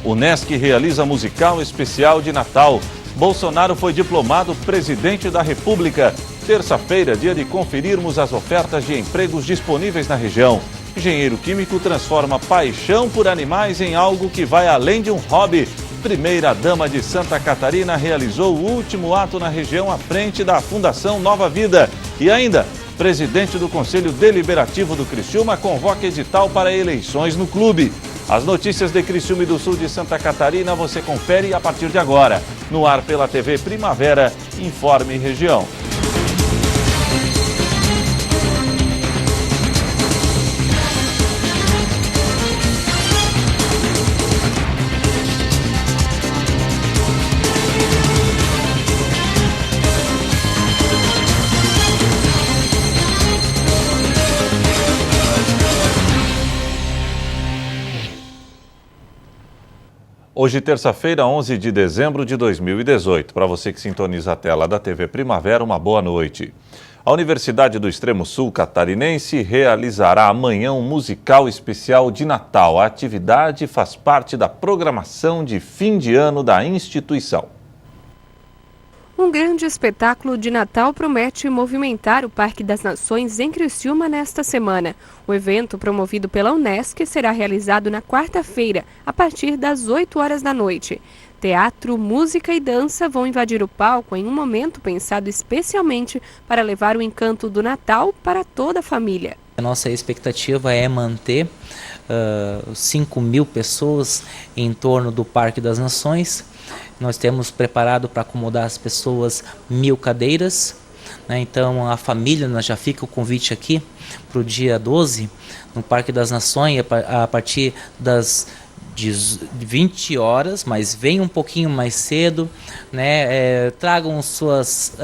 Unesc realiza musical especial de Natal. Bolsonaro foi diplomado presidente da República. Terça-feira, dia de conferirmos as ofertas de empregos disponíveis na região. Engenheiro químico transforma paixão por animais em algo que vai além de um hobby. Primeira-dama de Santa Catarina realizou o último ato na região à frente da Fundação Nova Vida. E ainda, presidente do Conselho Deliberativo do Criciúma convoca edital para eleições no clube. As notícias de Criciúma e do sul de Santa Catarina você confere a partir de agora. No ar pela TV Primavera, Informe Região. Hoje, terça-feira, 11 de dezembro de 2018. Para você que sintoniza a tela da TV Primavera, uma boa noite. A Universidade do Extremo Sul Catarinense realizará amanhã um musical especial de Natal. A atividade faz parte da programação de fim de ano da instituição. Um grande espetáculo de Natal promete movimentar o Parque das Nações em Criciúma nesta semana. O evento, promovido pela Unesc, será realizado na quarta-feira, a partir das 8 horas da noite. Teatro, música e dança vão invadir o palco em um momento pensado especialmente para levar o encanto do Natal para toda a família. A nossa expectativa é manter 5.000 pessoas em torno do Parque das Nações. Nós temos preparado para acomodar as pessoas 1.000 cadeiras, né? Então a família, já fica o convite aqui para o dia 12, no Parque das Nações, a partir das 20 horas, mas venham um pouquinho mais cedo, né? Tragam suas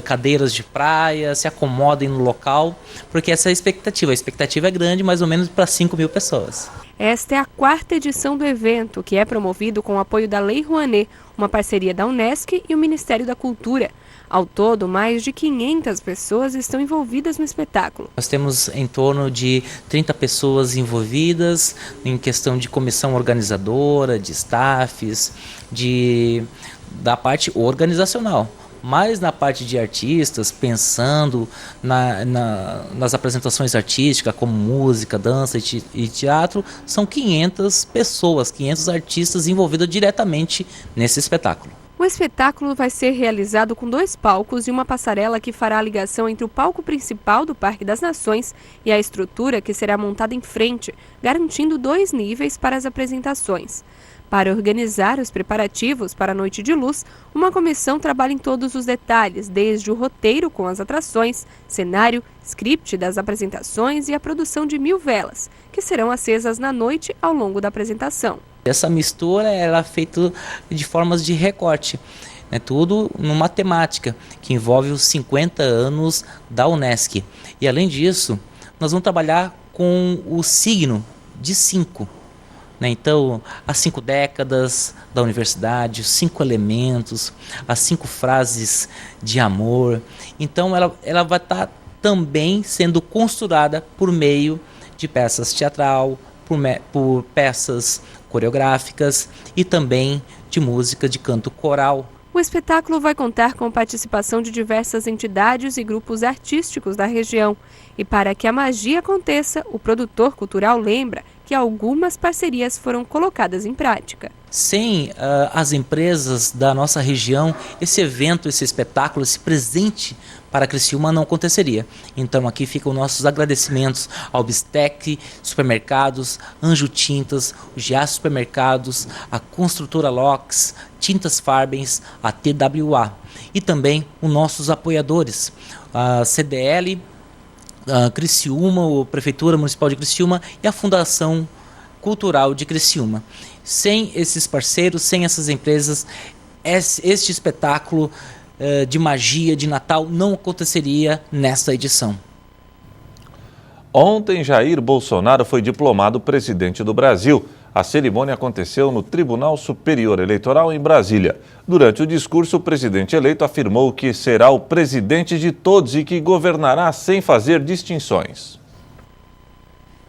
cadeiras de praia, se acomodem no local, porque essa é a expectativa é grande, mais ou menos para 5.000 pessoas. Esta é a quarta edição do evento, que é promovido com o apoio da Lei Rouanet, uma parceria da Unesc e o Ministério da Cultura. Ao todo, mais de 500 pessoas estão envolvidas no espetáculo. Nós temos em torno de 30 pessoas envolvidas em questão de comissão organizadora, de staffs, da parte organizacional. Mas na parte de artistas, pensando nas apresentações artísticas, como música, dança e teatro, são 500 pessoas, 500 artistas envolvidos diretamente nesse espetáculo. O espetáculo vai ser realizado com 2 palcos e uma passarela que fará a ligação entre o palco principal do Parque das Nações e a estrutura que será montada em frente, garantindo 2 níveis para as apresentações. Para organizar os preparativos para a Noite de Luz, uma comissão trabalha em todos os detalhes, desde o roteiro com as atrações, cenário, script das apresentações e a produção de 1.000 velas, que serão acesas na noite ao longo da apresentação. Essa mistura ela é feita de formas de recorte, né? Tudo numa temática que envolve os 50 anos da Unesc. E além disso, nós vamos trabalhar com o signo de 5. Então, as 5 décadas da universidade, os 5 elementos, as 5 frases de amor. Então, ela vai estar também sendo costurada por meio de peças teatral, por peças coreográficas e também de música de canto coral. O espetáculo vai contar com participação de diversas entidades e grupos artísticos da região. E para que a magia aconteça, o produtor cultural lembra que algumas parcerias foram colocadas em prática. Sem as empresas da nossa região, esse evento, esse espetáculo, esse presente para Criciúma não aconteceria. Então aqui ficam nossos agradecimentos ao Bistec Supermercados, Anjo Tintas, o Giaço Supermercados, a Construtora Lox, Tintas Farbens, a TWA e também os nossos apoiadores, a CDL, a Criciúma, a Prefeitura Municipal de Criciúma e a Fundação Cultural de Criciúma. Sem esses parceiros, sem essas empresas, este espetáculo de magia de Natal não aconteceria nesta edição. Ontem, Jair Bolsonaro foi diplomado presidente do Brasil. A cerimônia aconteceu no Tribunal Superior Eleitoral em Brasília. Durante o discurso, o presidente eleito afirmou que será o presidente de todos e que governará sem fazer distinções.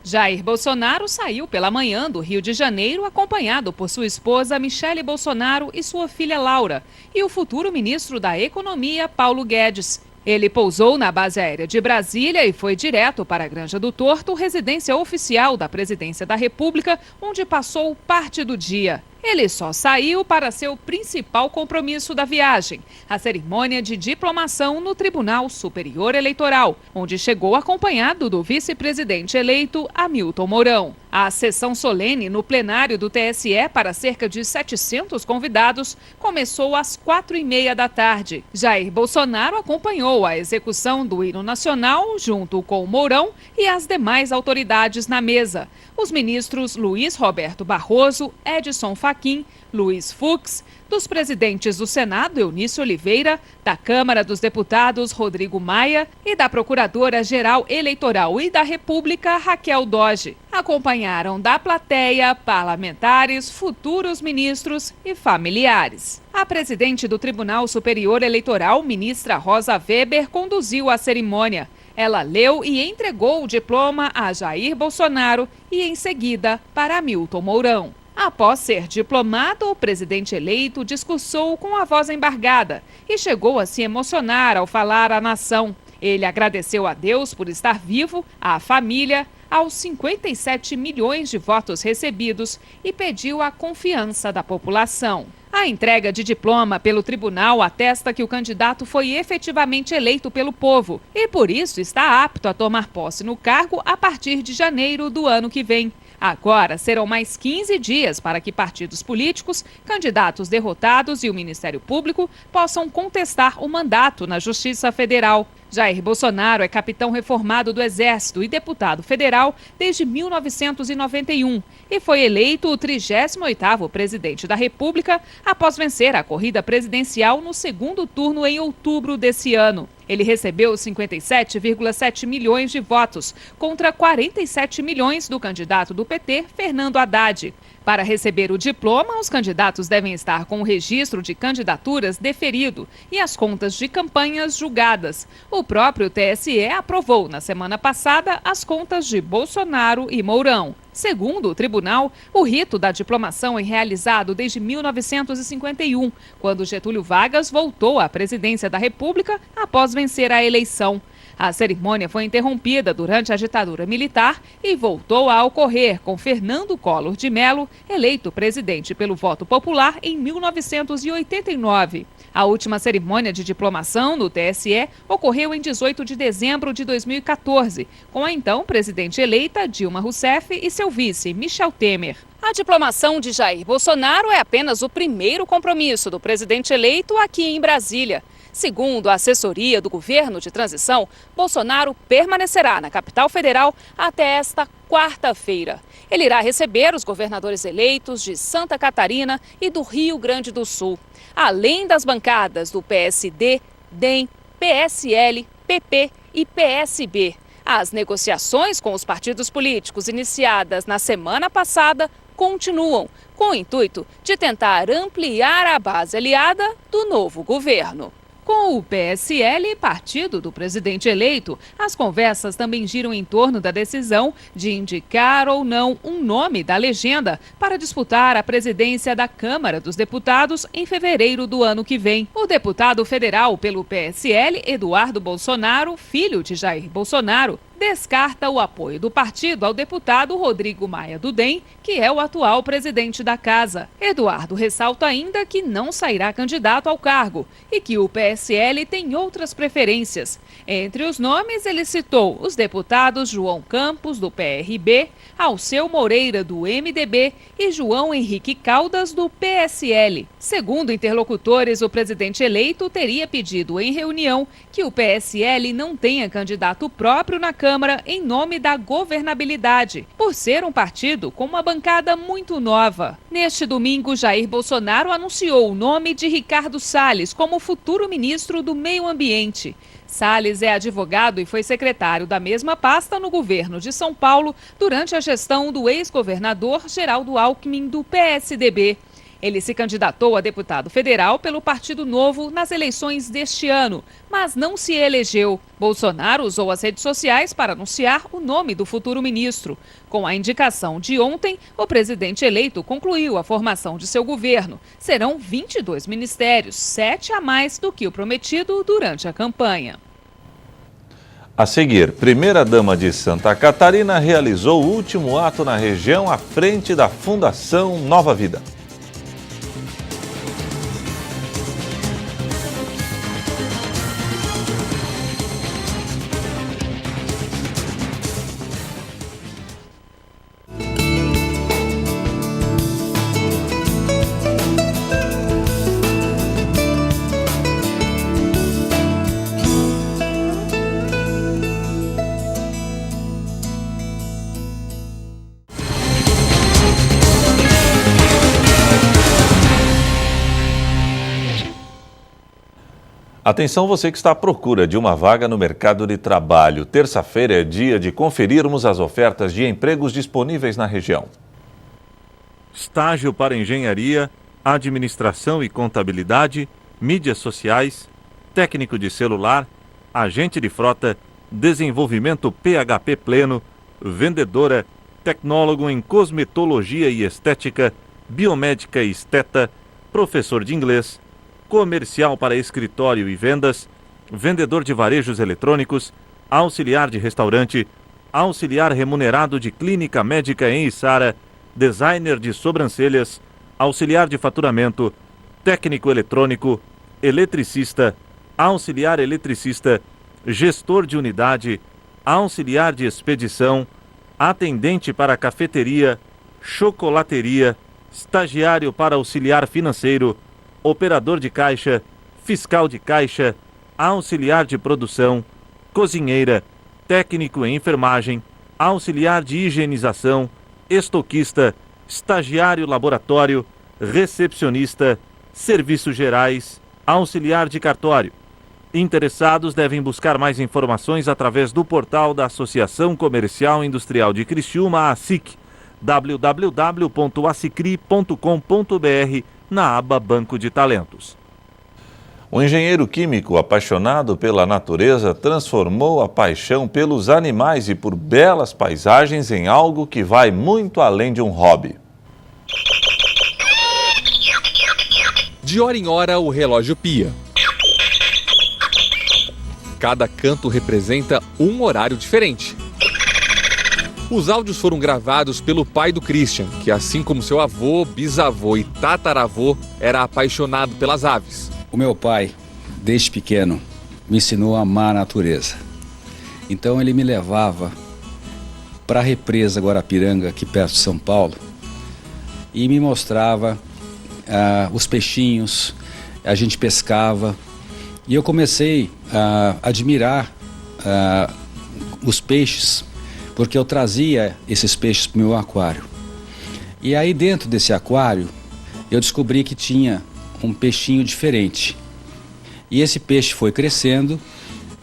Jair Bolsonaro saiu pela manhã do Rio de Janeiro acompanhado por sua esposa Michele Bolsonaro e sua filha Laura e o futuro ministro da Economia, Paulo Guedes. Ele pousou na base aérea de Brasília e foi direto para a Granja do Torto, residência oficial da Presidência da República, onde passou parte do dia. Ele só saiu para seu principal compromisso da viagem, a cerimônia de diplomação no Tribunal Superior Eleitoral, onde chegou acompanhado do vice-presidente eleito Hamilton Mourão. A sessão solene no plenário do TSE para cerca de 700 convidados começou às 4h30 da tarde. Jair Bolsonaro acompanhou a execução do hino nacional junto com Mourão e as demais autoridades na mesa. Os ministros Luiz Roberto Barroso, Edson Fachin, Luiz Fux, dos presidentes do Senado, Eunício Oliveira, da Câmara dos Deputados, Rodrigo Maia, e da Procuradora-Geral Eleitoral e da República, Raquel Dodge. Acompanharam da plateia parlamentares, futuros ministros e familiares. A presidente do Tribunal Superior Eleitoral, ministra Rosa Weber, conduziu a cerimônia. Ela leu e entregou o diploma a Jair Bolsonaro e, em seguida, para Hamilton Mourão. Após ser diplomado, o presidente eleito discursou com a voz embargada e chegou a se emocionar ao falar à nação. Ele agradeceu a Deus por estar vivo, à família, aos 57 milhões de votos recebidos e pediu a confiança da população. A entrega de diploma pelo tribunal atesta que o candidato foi efetivamente eleito pelo povo e, por isso, está apto a tomar posse no cargo a partir de janeiro do ano que vem. Agora serão mais 15 dias para que partidos políticos, candidatos derrotados e o Ministério Público possam contestar o mandato na Justiça Federal. Jair Bolsonaro é capitão reformado do Exército e deputado federal desde 1991 e foi eleito o 38º presidente da República após vencer a corrida presidencial no segundo turno em outubro desse ano. Ele recebeu 57,7 milhões de votos contra 47 milhões do candidato do PT, Fernando Haddad. Para receber o diploma, os candidatos devem estar com o registro de candidaturas deferido e as contas de campanhas julgadas. O próprio TSE aprovou na semana passada as contas de Bolsonaro e Mourão. Segundo o tribunal, o rito da diplomação é realizado desde 1951, quando Getúlio Vargas voltou à presidência da República após vencer a eleição. A cerimônia foi interrompida durante a ditadura militar e voltou a ocorrer com Fernando Collor de Mello, eleito presidente pelo voto popular em 1989. A última cerimônia de diplomação no TSE ocorreu em 18 de dezembro de 2014, com a então presidente eleita Dilma Rousseff e seu vice, Michel Temer. A diplomação de Jair Bolsonaro é apenas o primeiro compromisso do presidente eleito aqui em Brasília. Segundo a assessoria do governo de transição, Bolsonaro permanecerá na capital federal até esta quarta-feira. Ele irá receber os governadores eleitos de Santa Catarina e do Rio Grande do Sul, além das bancadas do PSD, DEM, PSL, PP e PSB. As negociações com os partidos políticos iniciadas na semana passada continuam, com o intuito de tentar ampliar a base aliada do novo governo. Com o PSL, partido do presidente eleito, as conversas também giram em torno da decisão de indicar ou não um nome da legenda para disputar a presidência da Câmara dos Deputados em fevereiro do ano que vem. O deputado federal pelo PSL, Eduardo Bolsonaro, filho de Jair Bolsonaro, descarta o apoio do partido ao deputado Rodrigo Maia do DEM, que é o atual presidente da casa. Eduardo ressalta ainda que não sairá candidato ao cargo e que o PSL tem outras preferências. Entre os nomes, ele citou os deputados João Campos, do PRB, Alceu Moreira, do MDB e João Henrique Caldas, do PSL. Segundo interlocutores, o presidente eleito teria pedido em reunião que o PSL não tenha candidato próprio na Câmara em nome da governabilidade, por ser um partido com uma bancada muito nova. Neste domingo, Jair Bolsonaro anunciou o nome de Ricardo Salles como futuro ministro do Meio Ambiente. Salles é advogado e foi secretário da mesma pasta no governo de São Paulo durante a gestão do ex-governador Geraldo Alckmin, do PSDB. Ele se candidatou a deputado federal pelo Partido Novo nas eleições deste ano, mas não se elegeu. Bolsonaro usou as redes sociais para anunciar o nome do futuro ministro. Com a indicação de ontem, o presidente eleito concluiu a formação de seu governo. Serão 22 ministérios, 7 a mais do que o prometido durante a campanha. A seguir, primeira-dama de Santa Catarina realizou o último ato na região à frente da Fundação Nova Vida. Atenção você que está à procura de uma vaga no mercado de trabalho. Terça-feira é dia de conferirmos as ofertas de empregos disponíveis na região. Estágio para engenharia, administração e contabilidade, mídias sociais, técnico de celular, agente de frota, desenvolvimento PHP pleno, vendedora, tecnólogo em cosmetologia e estética, biomédica e esteta, professor de inglês, comercial para escritório e vendas, vendedor de varejos eletrônicos, auxiliar de restaurante, auxiliar remunerado de clínica médica em Içara, designer de sobrancelhas, auxiliar de faturamento, técnico eletrônico, eletricista, auxiliar eletricista, gestor de unidade, auxiliar de expedição, atendente para cafeteria, chocolateria, estagiário para auxiliar financeiro, operador de caixa, fiscal de caixa, auxiliar de produção, cozinheira, técnico em enfermagem, auxiliar de higienização, estoquista, estagiário laboratório, recepcionista, serviços gerais, auxiliar de cartório. Interessados devem buscar mais informações através do portal da Associação Comercial e Industrial de Criciúma, ASIC, www.acicri.com.br, na aba Banco de Talentos. O engenheiro químico apaixonado pela natureza transformou a paixão pelos animais e por belas paisagens em algo que vai muito além de um hobby. De hora em hora, o relógio pia. Cada canto representa um horário diferente. Os áudios foram gravados pelo pai do Christian, que assim como seu avô, bisavô e tataravô, era apaixonado pelas aves. O meu pai, desde pequeno, me ensinou a amar a natureza. Então ele me levava para a represa Guarapiranga, aqui perto de São Paulo, e me mostrava os peixinhos, a gente pescava, e eu comecei a admirar os peixes, porque eu trazia esses peixes para o meu aquário. E aí dentro desse aquário, eu descobri que tinha um peixinho diferente. E esse peixe foi crescendo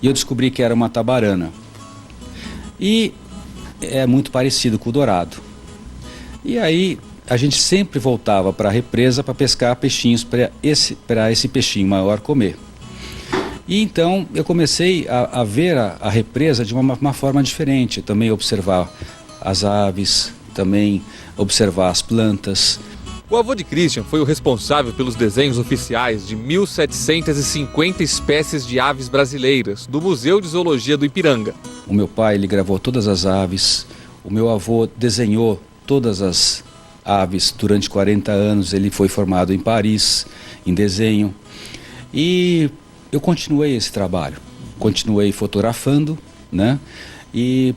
e eu descobri que era uma tabarana. E é muito parecido com o dourado. E aí a gente sempre voltava para a represa para pescar peixinhos para esse peixinho maior comer. E então eu comecei a ver a represa de uma forma diferente, também observar as aves, também observar as plantas. O avô de Christian foi o responsável pelos desenhos oficiais de 1.750 espécies de aves brasileiras do Museu de Zoologia do Ipiranga. O meu pai, ele gravou todas as aves, o meu avô desenhou todas as aves durante 40 anos, ele foi formado em Paris, em desenho, e eu continuei esse trabalho, continuei fotografando, né, e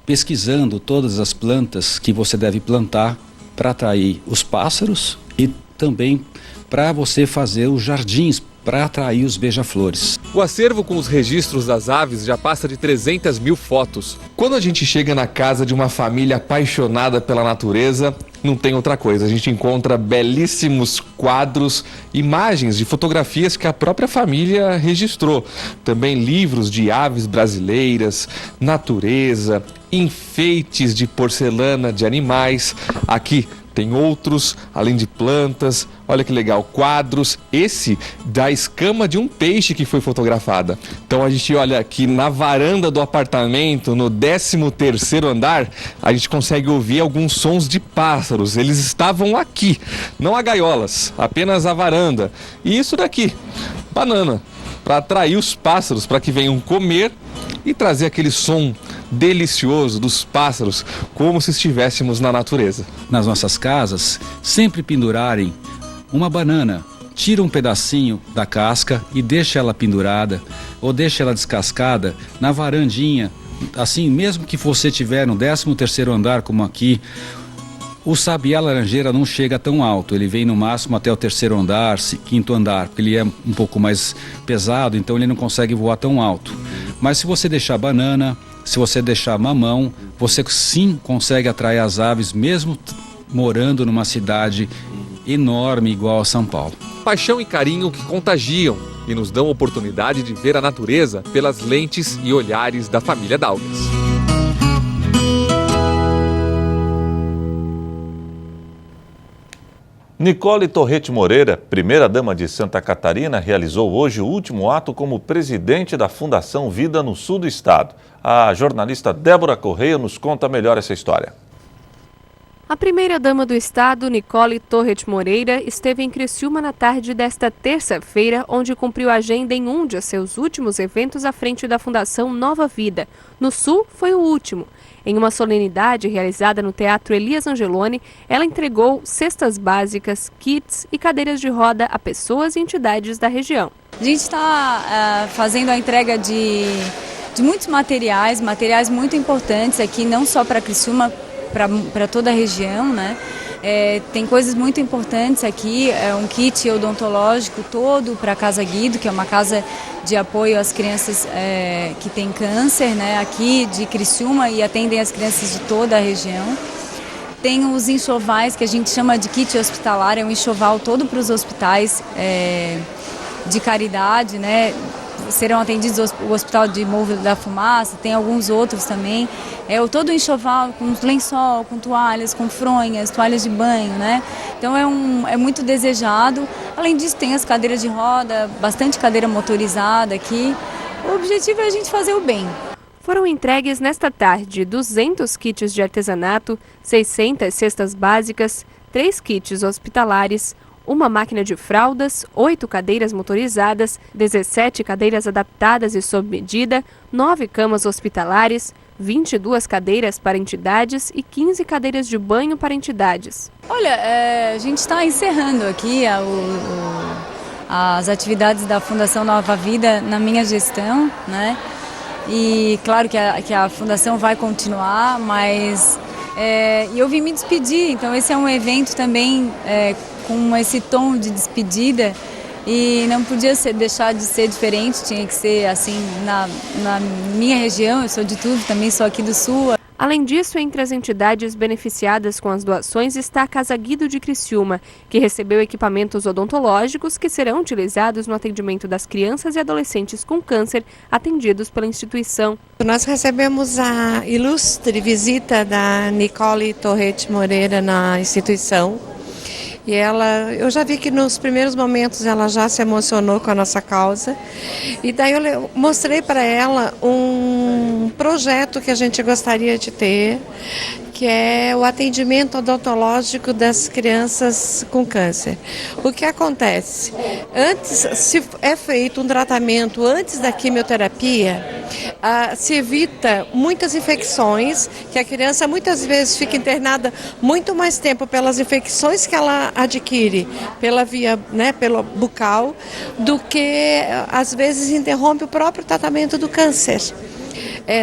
pesquisando todas as plantas que você deve plantar para atrair os pássaros e também para você fazer os jardins para atrair os beija-flores. O acervo com os registros das aves já passa de 300 mil fotos. Quando a gente chega na casa de uma família apaixonada pela natureza, não tem outra coisa. A gente encontra belíssimos quadros, imagens de fotografias que a própria família registrou. Também livros de aves brasileiras, natureza, enfeites de porcelana de animais. Aqui tem outros, além de plantas, olha que legal, quadros, esse da escama de um peixe que foi fotografada. Então a gente olha aqui na varanda do apartamento, no 13º andar, a gente consegue ouvir alguns sons de pássaros. Eles estavam aqui, não há gaiolas, apenas a varanda. E isso daqui, banana, para atrair os pássaros, para que venham comer e trazer aquele som delicioso dos pássaros, como se estivéssemos na natureza. Nas nossas casas, sempre pendurarem uma banana. Tira um pedacinho da casca e deixa ela pendurada ou deixa ela descascada na varandinha. Assim, mesmo que você estiver no 13º andar como aqui, o sabiá laranjeira não chega tão alto, ele vem no máximo até o 3º andar, 5º andar, porque ele é um pouco mais pesado, então ele não consegue voar tão alto. Mas se você deixar banana, se você deixar mamão, você sim consegue atrair as aves, mesmo morando numa cidade enorme igual a São Paulo. Paixão e carinho que contagiam e nos dão oportunidade de ver a natureza pelas lentes e olhares da família Dalgas. Nicole Torrete Moreira, primeira-dama de Santa Catarina, realizou hoje o último ato como presidente da Fundação Vida no sul do estado. A jornalista Débora Correia nos conta melhor essa história. A primeira-dama do estado, Nicole Torrete Moreira, esteve em Criciúma na tarde desta terça-feira, onde cumpriu a agenda em um de seus últimos eventos à frente da Fundação Nova Vida. No sul, foi o último. Em uma solenidade realizada no Teatro Elias Angeloni, ela entregou cestas básicas, kits e cadeiras de roda a pessoas e entidades da região. A gente está fazendo a entrega de muitos materiais muito importantes aqui, não só para Criciúma, para toda a região, né? Tem coisas muito importantes aqui, um kit odontológico todo para a Casa Guido, que é uma casa de apoio às crianças que têm câncer, né? Aqui de Criciúma, e atendem as crianças de toda a região. Tem os enxovais, que a gente chama de kit hospitalar, é um enxoval todo para os hospitais de caridade, né? Serão atendidos o Hospital de Morro da Fumaça, tem alguns outros também. Todo o enxoval com lençol, com toalhas, com fronhas, toalhas de banho, né? Então é muito desejado. Além disso, tem as cadeiras de roda, bastante cadeira motorizada aqui. O objetivo é a gente fazer o bem. Foram entregues nesta tarde 200 kits de artesanato, 600 cestas básicas, 3 kits hospitalares, uma máquina de fraldas, 8 cadeiras motorizadas, 17 cadeiras adaptadas e sob medida, 9 camas hospitalares, 22 cadeiras para entidades e 15 cadeiras de banho para entidades. Olha, a gente está encerrando aqui as atividades da Fundação Nova Vida na minha gestão, né? E claro que a Fundação vai continuar, mas eu vim me despedir, então esse é um evento também com esse tom de despedida e não podia deixar de ser diferente, tinha que ser assim na minha região, eu sou de Tudo, também sou aqui do Sul. Além disso, entre as entidades beneficiadas com as doações está a Casa Guido de Criciúma, que recebeu equipamentos odontológicos que serão utilizados no atendimento das crianças e adolescentes com câncer atendidos pela instituição. Nós recebemos a ilustre visita da Nicole Torrete Moreira na instituição. E eu já vi que nos primeiros momentos ela já se emocionou com a nossa causa. E daí eu mostrei para ela um projeto que a gente gostaria de ter, que é o atendimento odontológico das crianças com câncer. O que acontece? Antes, se é feito um tratamento antes da quimioterapia, se evita muitas infecções, que a criança muitas vezes fica internada muito mais tempo pelas infecções que ela adquire pela via, né, pelo bucal, do que às vezes interrompe o próprio tratamento do câncer.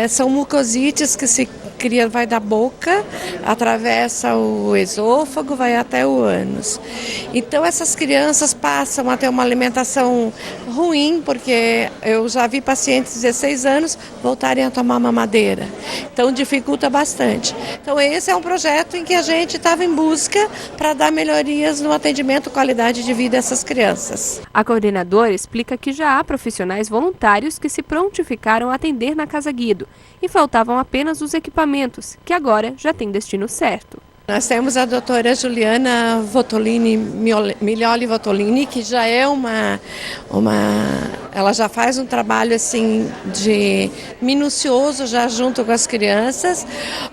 São mucosites que se cria, vai da boca, atravessa o esôfago, vai até o ânus. Então essas crianças passam a ter uma alimentação ruim, porque eu já vi pacientes de 16 anos voltarem a tomar mamadeira. Então dificulta bastante. Então esse é um projeto em que a gente estava em busca para dar melhorias no atendimento, qualidade de vida dessas crianças. A coordenadora explica que já há profissionais voluntários que se prontificaram a atender na Casa Guido e faltavam apenas os equipamentos, que agora já têm destino certo. Nós temos a doutora Juliana Miglioli Votolini, que já é ela já faz um trabalho assim de minucioso já junto com as crianças,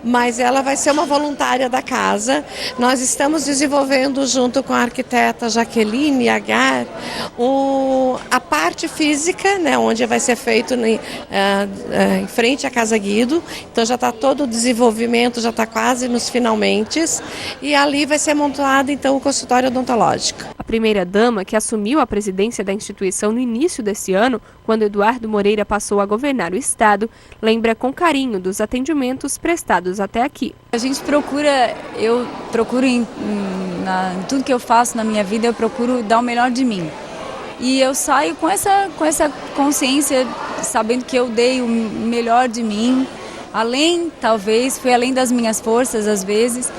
mas ela vai ser uma voluntária da casa. Nós estamos desenvolvendo junto com a arquiteta Jaqueline Agar a parte física, né, onde vai ser feito em frente à Casa Guido. Então já está todo o desenvolvimento, já está quase nos finalmente. E ali vai ser montado então o consultório odontológico. A primeira-dama, que assumiu a presidência da instituição no início desse ano, quando Eduardo Moreira passou a governar o estado, lembra com carinho dos atendimentos prestados até aqui. A gente eu procuro em tudo que eu faço na minha vida, eu procuro dar o melhor de mim. E eu saio com essa consciência, sabendo que eu dei o melhor de mim, foi além das minhas forças às vezes.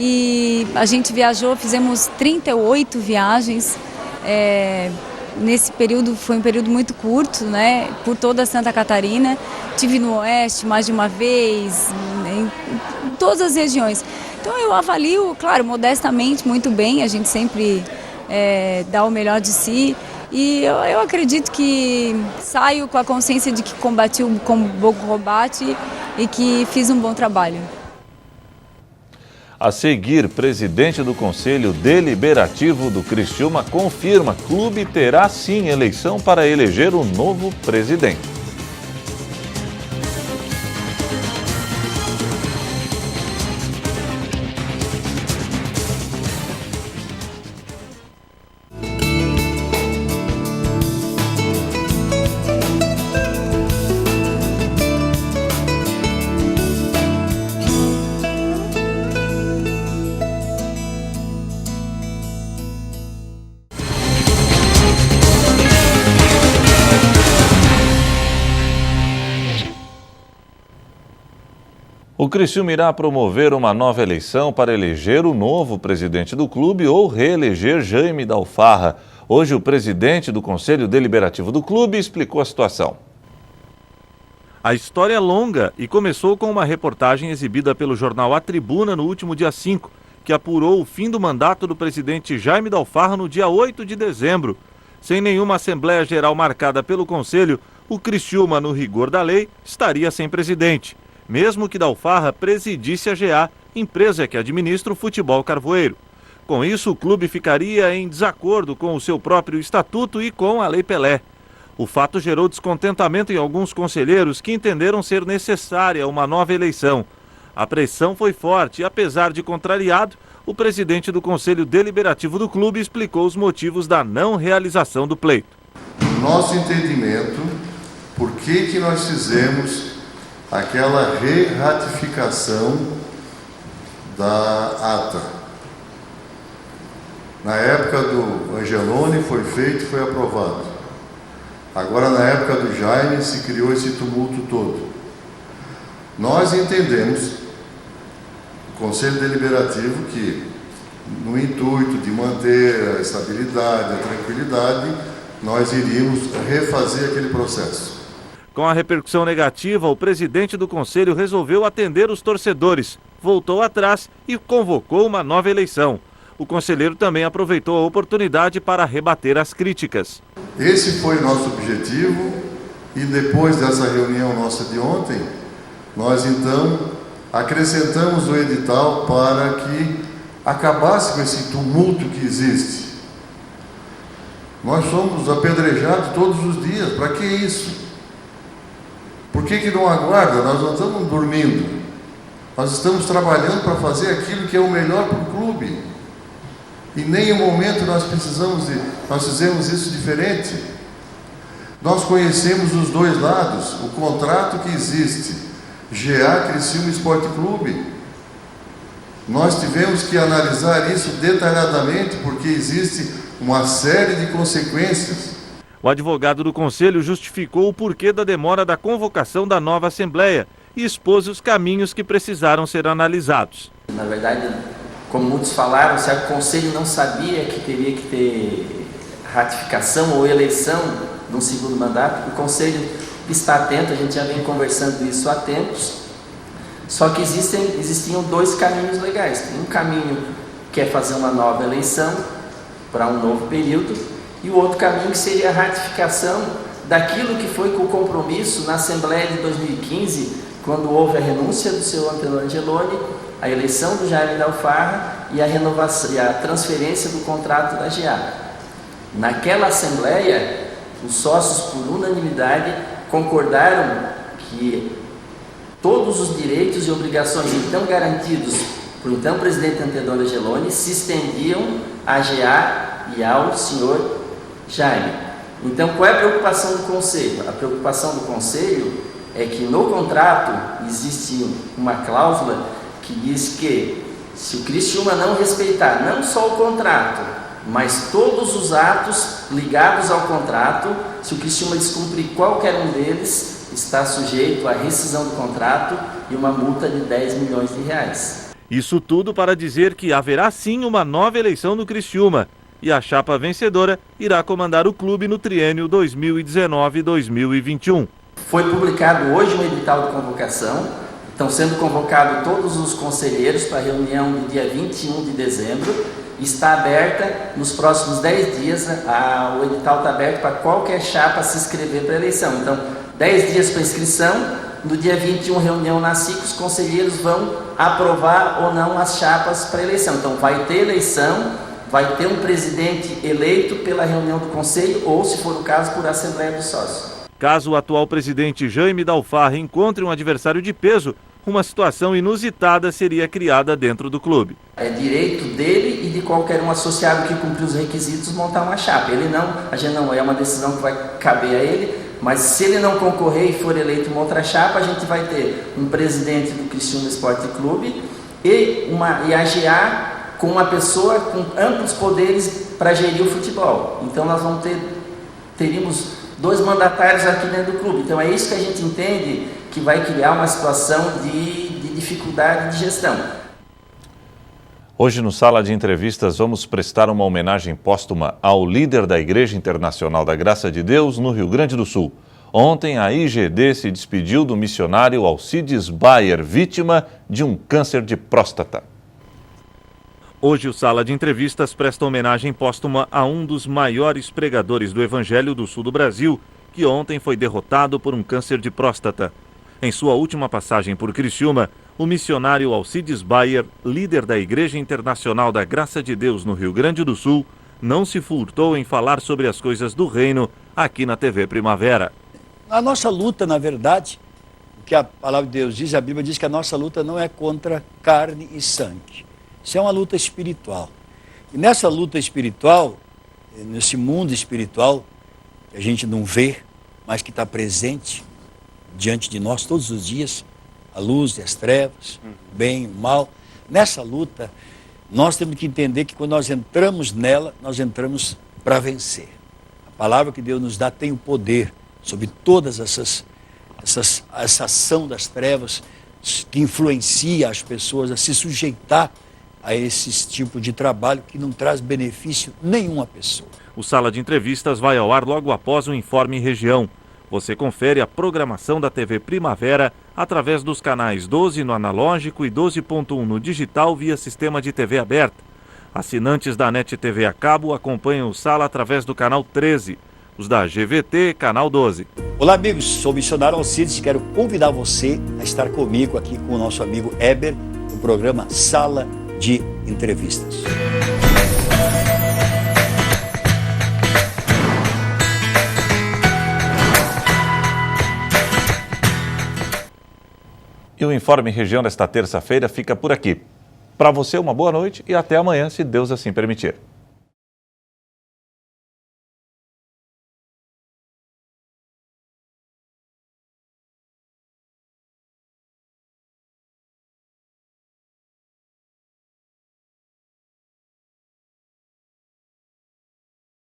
E a gente viajou, fizemos 38 viagens, nesse período foi um período muito curto, né, por toda Santa Catarina. Tive no Oeste mais de uma vez, em todas as regiões. Então eu avalio, claro, modestamente, muito bem, a gente sempre dá o melhor de si. E eu acredito que saio com a consciência de que combati o bom combate e que fiz um bom trabalho. A seguir, presidente do Conselho Deliberativo do Criciúma confirma que o clube terá sim eleição para eleger o novo presidente. O Criciúma irá promover uma nova eleição para eleger o novo presidente do clube ou reeleger Jaime Dalfarra. Hoje, o presidente do Conselho Deliberativo do clube explicou a situação. A história é longa e começou com uma reportagem exibida pelo jornal A Tribuna no último dia 5, que apurou o fim do mandato do presidente Jaime Dalfarra no dia 8 de dezembro. Sem nenhuma Assembleia Geral marcada pelo Conselho, o Criciúma, no rigor da lei, estaria sem presidente, mesmo que Dalfarra presidisse a GA, empresa que administra o futebol carvoeiro. Com isso, o clube ficaria em desacordo com o seu próprio estatuto e com a Lei Pelé. O fato gerou descontentamento em alguns conselheiros que entenderam ser necessária uma nova eleição. A pressão foi forte e, apesar de contrariado, o presidente do Conselho Deliberativo do clube explicou os motivos da não realização do pleito. No nosso entendimento, por que nós fizemos aquela re-ratificação da ata? Na época do Angeloni foi feito e foi aprovado. Agora, na época do Jaime, se criou esse tumulto todo. Nós entendemos, o Conselho Deliberativo, que no intuito de manter a estabilidade, a tranquilidade, nós iríamos refazer aquele processo. Com a repercussão negativa, o presidente do Conselho resolveu atender os torcedores, voltou atrás e convocou uma nova eleição. O conselheiro também aproveitou a oportunidade para rebater as críticas. Esse foi o nosso objetivo e depois dessa reunião nossa de ontem, nós então acrescentamos o edital para que acabasse com esse tumulto que existe. Nós somos apedrejados todos os dias, para que isso? Por que não aguarda? Nós não estamos dormindo. Nós estamos trabalhando para fazer aquilo que é o melhor para o clube. Em nenhum momento nós fizemos isso diferente. Nós conhecemos os dois lados, o contrato que existe, GA Criciúma Esporte Clube. Nós tivemos que analisar isso detalhadamente, porque existe uma série de consequências. O advogado do Conselho justificou o porquê da demora da convocação da nova Assembleia e expôs os caminhos que precisaram ser analisados. Na verdade, como muitos falaram, se o Conselho não sabia que teria que ter ratificação ou eleição de um segundo mandato, o Conselho está atento, a gente já vem conversando isso há tempos, Só que existiam dois caminhos legais. Um caminho que é fazer uma nova eleição para um novo período, e o outro caminho que seria a ratificação daquilo que foi com o compromisso na Assembleia de 2015, quando houve a renúncia do seu Antenor Angeloni, a eleição do Jaime Dalfarra e a renovação e a transferência do contrato da GA. Naquela Assembleia, os sócios, por unanimidade, concordaram que todos os direitos e obrigações então garantidos por então presidente Antenor Angeloni se estendiam à GA e ao senhor Jaime. Então, qual é a preocupação do Conselho? A preocupação do Conselho é que no contrato existe uma cláusula que diz que se o Criciúma não respeitar não só o contrato, mas todos os atos ligados ao contrato, se o Criciúma descumprir qualquer um deles, está sujeito à rescisão do contrato e uma multa de 10 milhões de reais. Isso tudo para dizer que haverá sim uma nova eleição no Criciúma e a chapa vencedora irá comandar o clube no triênio 2019-2021. Foi publicado hoje um edital de convocação, estão sendo convocados todos os conselheiros para a reunião do dia 21 de dezembro, está aberta nos próximos 10 dias, o edital está aberto para qualquer chapa se inscrever para a eleição. Então, 10 dias para inscrição. No dia 21, reunião na SIC, os conselheiros vão aprovar ou não as chapas para eleição. Então, vai ter eleição, vai ter um presidente eleito pela reunião do Conselho ou, se for o caso, por Assembleia dos Sócios. Caso o atual presidente Jaime Dalfarra encontre um adversário de peso, uma situação inusitada seria criada dentro do clube. É direito dele e de qualquer um associado que cumprir os requisitos montar uma chapa. Ele não, a gente não é uma decisão que vai caber a ele. Mas se ele não concorrer e for eleito uma outra chapa, a gente vai ter um presidente do Criciúma Esporte Clube e a GA com uma pessoa com amplos poderes para gerir o futebol. Então nós teríamos 2 mandatários aqui dentro do clube. Então é isso que a gente entende que vai criar uma situação de dificuldade de gestão. Hoje no Sala de Entrevistas vamos prestar uma homenagem póstuma ao líder da Igreja Internacional da Graça de Deus no Rio Grande do Sul. Ontem a IGD se despediu do missionário Alcides Bayer, vítima de um câncer de próstata. Hoje o Sala de Entrevistas presta homenagem póstuma a um dos maiores pregadores do Evangelho do Sul do Brasil, que ontem foi derrotado por um câncer de próstata. Em sua última passagem por Criciúma, o missionário Alcides Bayer, líder da Igreja Internacional da Graça de Deus no Rio Grande do Sul, não se furtou em falar sobre as coisas do reino aqui na TV Primavera. A nossa luta, na verdade, o que a palavra de Deus diz, a Bíblia diz que a nossa luta não é contra carne e sangue. Isso é uma luta espiritual. E nessa luta espiritual, nesse mundo espiritual, que a gente não vê, mas que está presente diante de nós todos os dias, a luz e as trevas, o bem e o mal. Nessa luta, nós temos que entender que quando nós entramos nela, nós entramos para vencer. A palavra que Deus nos dá tem o poder sobre todas essa ação das trevas que influencia as pessoas a se sujeitar a esse tipo de trabalho que não traz benefício nenhum à pessoa. O Sala de Entrevistas vai ao ar logo após o Informe Região. Você confere a programação da TV Primavera através dos canais 12 no analógico e 12.1 no digital via sistema de TV aberta. Assinantes da NET TV a cabo acompanham o Sala através do canal 13, os da GVT, canal 12. Olá amigos, sou o missionário Alcides e quero convidar você a estar comigo aqui com o nosso amigo Heber no programa Sala de Entrevistas. E o Informe Região desta terça-feira fica por aqui. Para você, uma boa noite e até amanhã, se Deus assim permitir.